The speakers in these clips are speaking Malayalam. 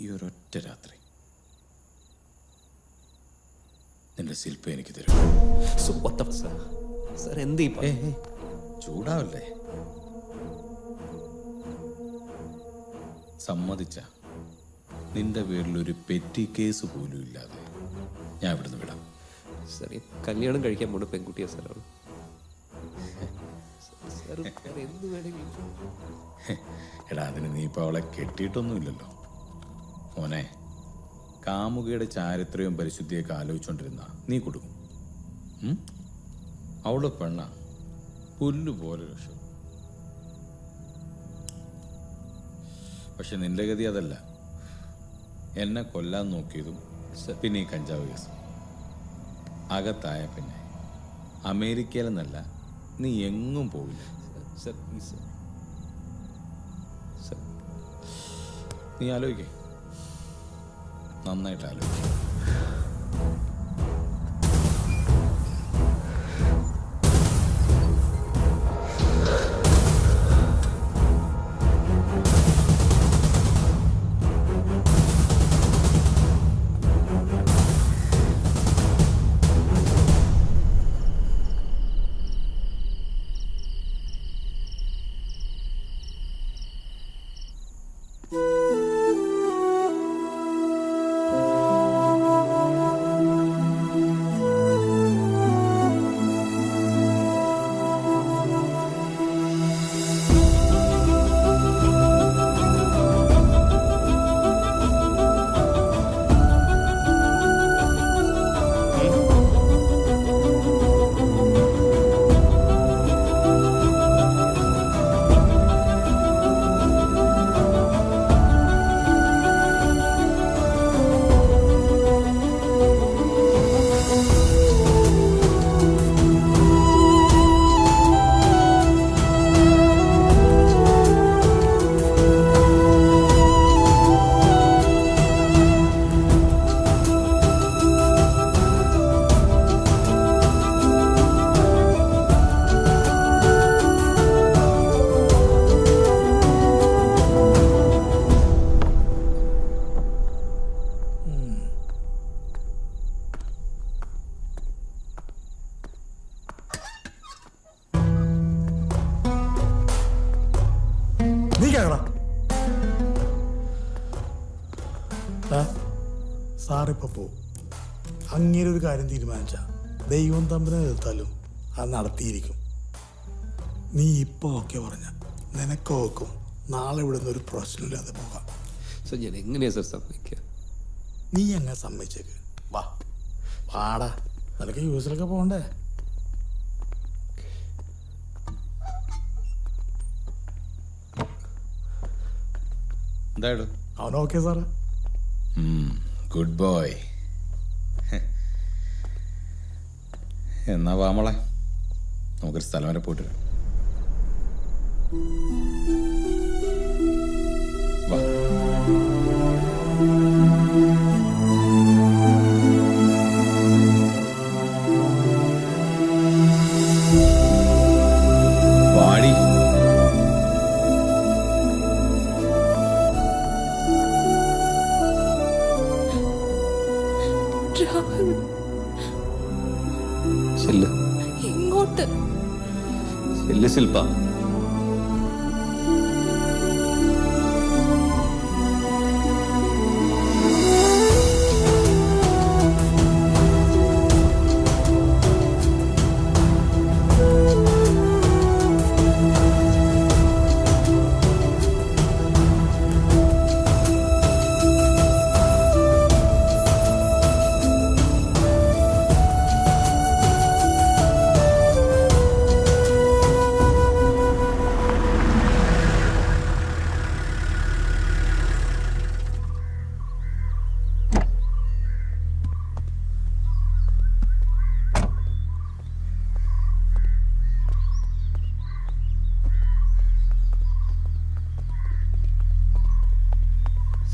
ഈ ഒരൊറ്റ രാത്രി നിന്റെ ശില്പ എനിക്ക് തരും. സർ എന്ത് ചൂടാവല്ലേ? സമ്മതിച്ച നിന്റെ പേരിൽ ഒരു പെറ്റി കേസ് പോലും ഇല്ലാതെ ഞാൻ ഇവിടുന്ന് വിടാം. സാർ ഈ കല്യാണം കഴിക്കാൻ പോണ പെൺകുട്ടിയാ സാറാണ്. എന്ത് വേണമെങ്കിലും എടാ, അതിന് നീ ഇപ്പൊ അവളെ കെട്ടിയിട്ടൊന്നുമില്ലല്ലോ മോനെ. കാമുകയുടെ ചാരിത്രവും പരിശുദ്ധിയൊക്കെ ആലോചിച്ചോണ്ടിരുന്ന നീ കൊടുക്കും. അവള് പെണ്ണ പുല്ലുപോലെ രക്ഷ. പക്ഷെ നിന്റെ ഗതി അതല്ല. എന്നെ കൊല്ലാൻ നോക്കിയതും പിന്നെ ഈ കഞ്ചാവ് കേസും അകത്തായ പിന്നെ അമേരിക്കയിലെന്നല്ല നീ എങ്ങും പോവില്ല. നീ ആലോചിക്കേ, നന്നായിട്ട് ആലോചിക്ക. സാറിപ്പോ പോവും. അങ്ങനെ ഒരു കാര്യം തീരുമാനിച്ച ദൈവം തമ്മിനെ എതിർത്താലും അത് നടത്തിയിരിക്കും. നീ ഇപ്പൊ ഓക്കെ പറഞ്ഞ നിനക്ക് ഓക്കും നാളെ ഇവിടുന്ന് ഒരു പ്രശ്നമില്ലാതെ പോകാം. ഞാൻ എങ്ങനെയാ സാർ സമ്മതിക്കുക? നീ എങ്ങനെ സമ്മതിച്ചേക്ക്? വാ വാടാ, നിനക്ക് യൂസിലൊക്കെ പോകണ്ടേ? എന്തായാലും അവൻ ഓക്കെ സാറേ. Good boy. എന്നാ വാമളെ, നമുക്കൊരു സ്ഥലം വരെ പോയിട്ട് വരാം. വാ. വാടി. ഇങ്ങോട്ട് ശില്പ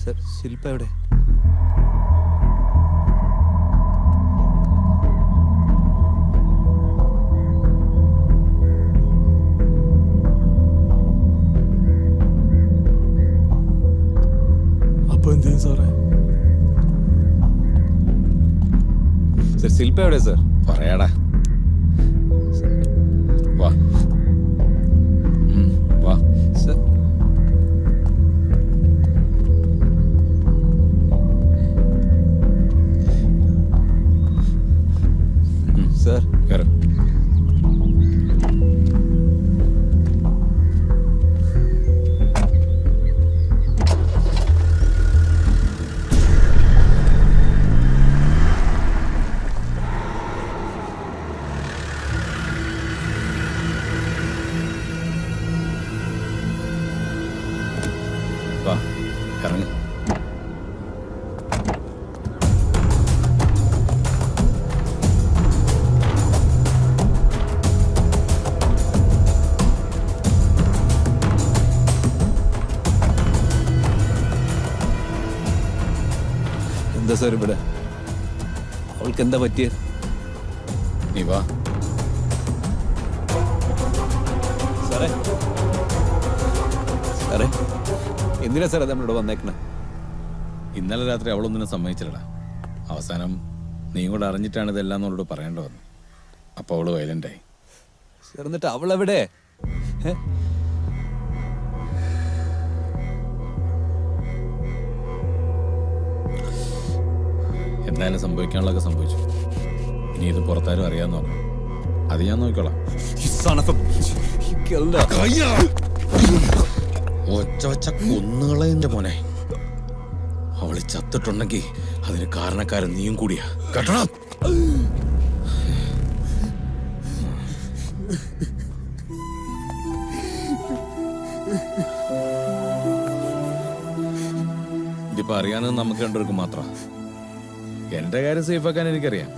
സർ, ശില്പ എവിടെ? അപ്പൊ എന്ത് ചെയ്യും സാറേ? സർ ശില്പ എവിടെ സർ? പറയാടാ. വാ. വാ. സർ സർ കയറ്. വാ, ഇറങ്ങ്. എന്താ സർ ഇവിടെ? അവൾക്ക് എന്താ പറ്റിയത്? നീ വാ. സാറേ സാറേ എന്തിനാ സാറേ നമ്മളിവിടെ വന്നേക്കണേ? ഇന്നലെ രാത്രി അവളൊന്നിനും സമ്മതിച്ചില്ലടാ. അവസാനം നീയും കൂടെ അറിഞ്ഞിട്ടാണ് ഇതെല്ലാം എന്നോട് പറയേണ്ടി വന്നു. അപ്പോൾ അവള് വയലൻ്റായി. സാർ എന്നിട്ട് അവളെവിടെ? എന്തായാലും സംഭവിക്കാനുള്ളതൊക്കെ സംഭവിച്ചു. ഇനി ഇത് പുറത്താരും അറിയാന്ന് പറഞ്ഞു. അത് ഞാൻ നോക്കിക്കോളാം. ഒച്ച വച്ച കൊന്നുകളെന്റെ മോനെ. അവള് ചത്തിട്ടുണ്ടെങ്കിൽ അതിന് കാരണക്കാരൻ നീയും കൂടിയാ. കേട്ടണം? ഇതിപ്പോ അറിയാവുന്നത് നമുക്ക് രണ്ടുപേർക്കും മാത്രം. എന്റെ കാര്യം സേഫാക്കാൻ എനിക്കറിയാം.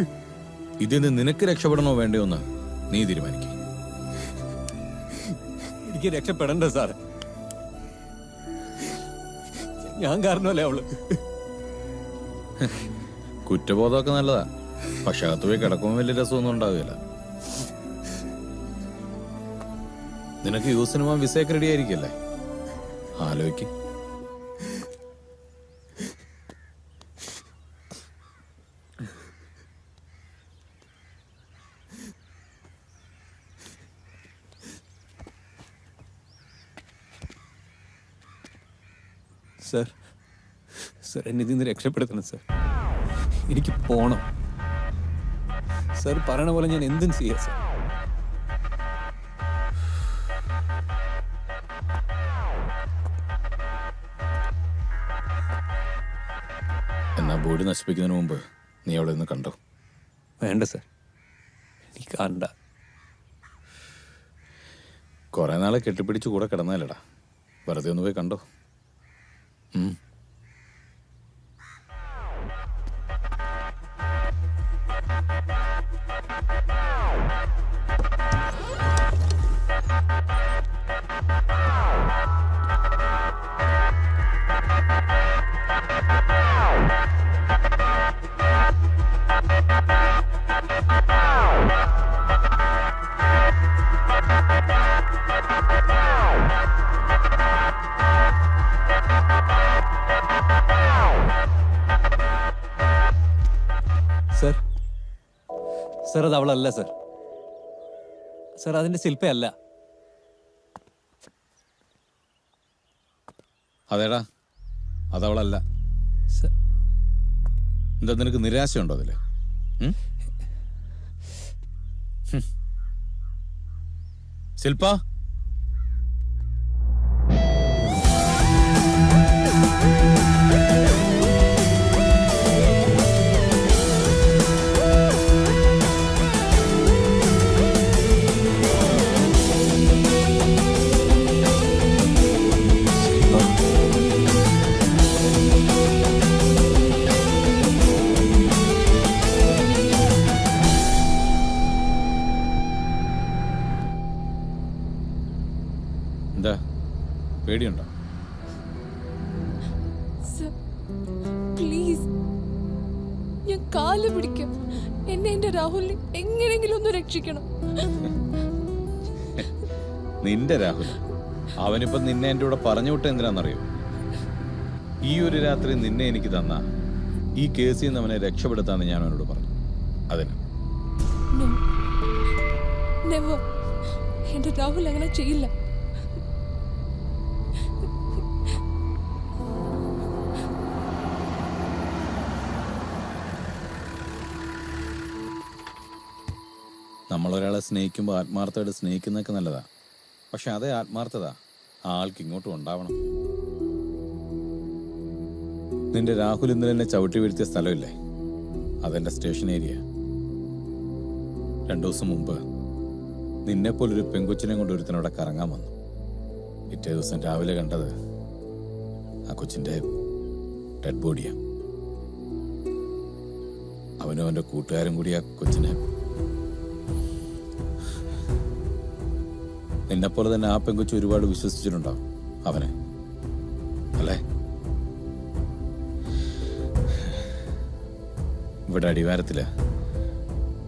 ഇതിന് നിനക്ക് രക്ഷപ്പെടണോ വേണ്ടയോ എന്ന് നീ തീരുമാനിക്കും. എനിക്ക് രക്ഷപ്പെടണ്ട സാർ. ഞാൻ കാരണമല്ലേ അവള്. കുറ്റബോധമൊക്കെ നല്ലതാ. പക്ഷെ അകത്ത് പോയി കിടക്കുമ്പോൾ വലിയ രസമൊന്നും ഉണ്ടാവുകയില്ല. നിനക്ക് യൂസിന് പോകാൻ വിസയൊക്കെ റെഡി ആയിരിക്കല്ലേ? ആലോചിക്ക്. സർ സർ എന്നെ ഇതിൽ നിന്ന് രക്ഷപ്പെടുത്തണം സർ. എനിക്ക് പോണം സർ. പറയണ പോലെ ഞാൻ എന്തും ചെയ്യാം സർ. എന്നാ ബോഡി നശിപ്പിക്കുന്നതിന് മുമ്പ് നീ അവിടെ നിന്ന് കണ്ടോ? വേണ്ട സർ, എനിക്ക് കണ്ട. കുറെ നാളെ കെട്ടിപ്പിടിച്ച് കൂടെ കിടന്നാലടാ. വെറുതെ ഒന്ന് പോയി കണ്ടോ. സർ സർ അത് അവളല്ല സർ. സർ അതിന്റെ ശില്പയല്ല. അതേടാ, അതവളല്ല. സർ എന്താ നിനക്ക് നിരാശയുണ്ടോ അതില്? ശില്പ, എന്താ പേടിയുണ്ടോ? പ്ലീസ്, ഞാൻ കാല് പിടിക്കാം. എന്നെ എന്റെ രാഹുലിനെ എങ്ങനെയെങ്കിലും ഒന്ന് രക്ഷിക്കണം. നിന്റെ രാഹുൽ അവനിപ്പം നിന്നെ എൻ്റെ കൂടെ പറഞ്ഞു വിട്ട എന്തിനാണെന്നറിയോ? ഈ ഒരു രാത്രി നിന്നെ എനിക്ക് തന്ന ഈ കേസിൽ നിന്ന് അവനെ രക്ഷപ്പെടുത്താന്ന് ഞാൻ അവനോട് പറഞ്ഞു. അതിന് No. Never. എന്റെ രാഹുൽ അങ്ങനെ ചെയ്യില്ല. നമ്മളൊരാളെ സ്നേഹിക്കുമ്പോൾ ആത്മാർത്ഥമായിട്ട് സ്നേഹിക്കുന്നതൊക്കെ നല്ലതാ. പക്ഷെ അതേ ആത്മാർത്ഥത ആ ആൾക്ക് ഇങ്ങോട്ടും ഉണ്ടാവണം. നിന്റെ രാഹുൽ ഇന്നലെ എന്നെ ചവിട്ടി വീഴ്ത്തിയ സ്ഥലമില്ലേ, അതെന്റെ സ്റ്റേഷൻ ഏരിയ. 2 ദിവസം മുമ്പ് നിന്നെപ്പോലൊരു പെങ്കൊച്ചിനെ കൊണ്ട് ഒരുത്തനോടെ കറങ്ങാൻ വന്നു. പിറ്റേ ദിവസം രാവിലെ കണ്ടത് ആ കൊച്ചിന്റെ ഡെഡ് ബോഡിയാ. അവനും അവന്റെ കൂട്ടുകാരും കൂടി ആ കൊച്ചിനെ, നിന്നെപ്പോലെ തന്നെ ആ പെങ്കൊച്ച് ഒരുപാട് വിശ്വസിച്ചിട്ടുണ്ടാവും അവനെ, അല്ലേ? ഇവിടെ അടിവാരത്തില്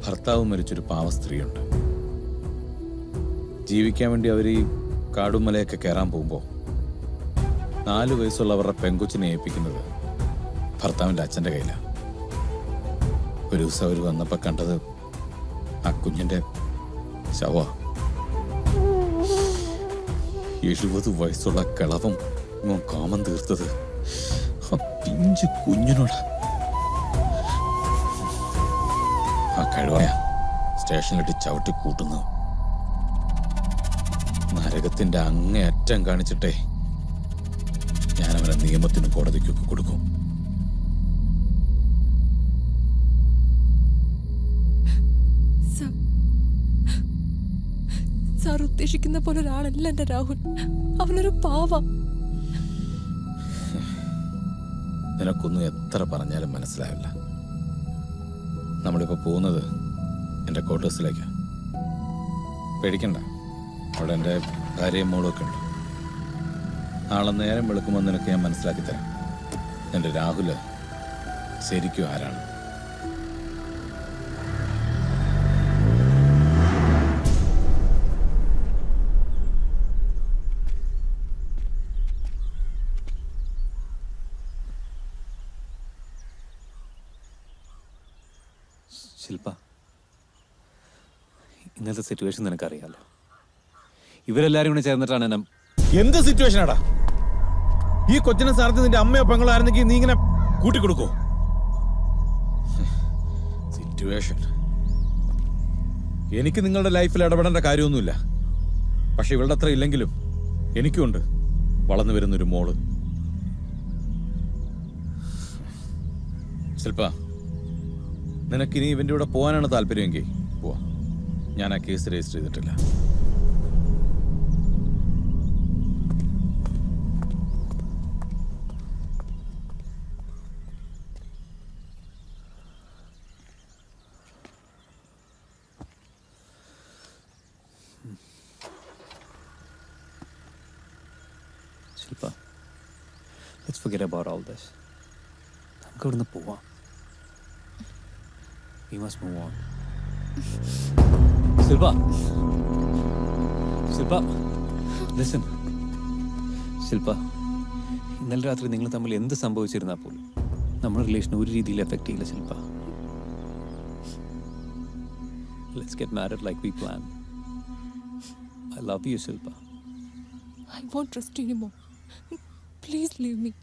ഭർത്താവ് മരിച്ചൊരു പാവ സ്ത്രീയുണ്ട്. ജീവിക്കാൻ വേണ്ടി അവർ ഈ കാടും മലയൊക്കെ കയറാൻ പോകുമ്പോൾ 4 വയസ്സുള്ള അവരുടെ പെങ്കൊച്ചിനെ ഏൽപ്പിക്കുന്നത് ഭർത്താവിൻ്റെ അച്ഛൻ്റെ കയ്യിലാണ്. ഒരു ദിവസം അവർ വന്നപ്പോൾ കണ്ടത് ആ കുഞ്ഞിൻ്റെ ശവ. 70 വയസ്സുള്ള കിളവം കാമം തീർത്തത് ആ പിഞ്ചു കുഞ്ഞിനോട്. ആ കഴിവായ സ്റ്റേഷനിലിട്ട് ചവിട്ടി കൂട്ടുന്നു. നരകത്തിന്റെ അങ്ങേയറ്റം കാണിച്ചിട്ടേ ഞാൻ അവനെ നിയമത്തിനും കോടതിക്കൊക്കെ കൊടുക്കും. സാർ ഉദ്ദേശിക്കുന്ന പോലെ ഒരാളല്ല എന്റെ രാഹുൽ. അവനൊരു പാവ. നിനക്കൊന്നും എത്ര പറഞ്ഞാലും മനസ്സിലാവില്ല. നമ്മളിപ്പോ പോകുന്നത് എൻ്റെ ക്വാർട്ടേഴ്സിലേക്കാണ്. പേടിക്കണ്ട, അവിടെ എൻ്റെ ഭാര്യയും മോളും ഒക്കെ ഉണ്ട്. നാളെ നേരം വെളുക്കുമ്പോൾ നിനക്ക് ഞാൻ മനസ്സിലാക്കി തരാം എൻ്റെ രാഹുല് ശരിക്കും ആരാണ്. ശില്പ, ഇന്നത്തെ സിറ്റുവേഷൻ നിനക്കറിയാലോ. ഇവരെല്ലാരും കൂടെ ചേർന്നിട്ടാണ് എന്നെ. എന്ത് സിറ്റുവേഷനാടാ? ഈ കൊച്ചിനെ സ്ഥാനത്ത് നിന്റെ അമ്മയോ പെങ്ങളോ ആയിരുന്നെങ്കിൽ നീ ഇങ്ങനെ കൂട്ടിക്കൊടുക്കോ? സിറ്റുവേഷൻ. എനിക്ക് നിങ്ങളുടെ ലൈഫിൽ ഇടപെടേണ്ട കാര്യമൊന്നുമില്ല. പക്ഷെ ഇവളുടെ അത്ര ഇല്ലെങ്കിലും എനിക്കുണ്ട് വളർന്നു വരുന്നൊരു മോള്. ശില്പ, നിനക്കിനി ഇവന്റെ കൂടെ പോകാനാണ് താല്പര്യമെങ്കിൽ പോവാ. ഞാൻ ആ കേസ് രജിസ്റ്റർ ചെയ്തിട്ടില്ല. ശില്പ, let's forget about all this. നമുക്ക് ഇവിടുന്ന് പോവാം. We must move on. Silpa. Silpa. Listen. Silpa. ഇന്നലെ രാത്രി നിങ്ങൾ തമ്മിൽ എന്ത് സംഭവിച്ചിരുന്നാൽ പോലും നമ്മുടെ റിലേഷൻ ഒരു രീതിയിൽ എഫക്ട് ചെയ്യില്ല ശില്പ. Let's get married like we planned. I love you, Silpa. I won't trust you anymore. Please leave me.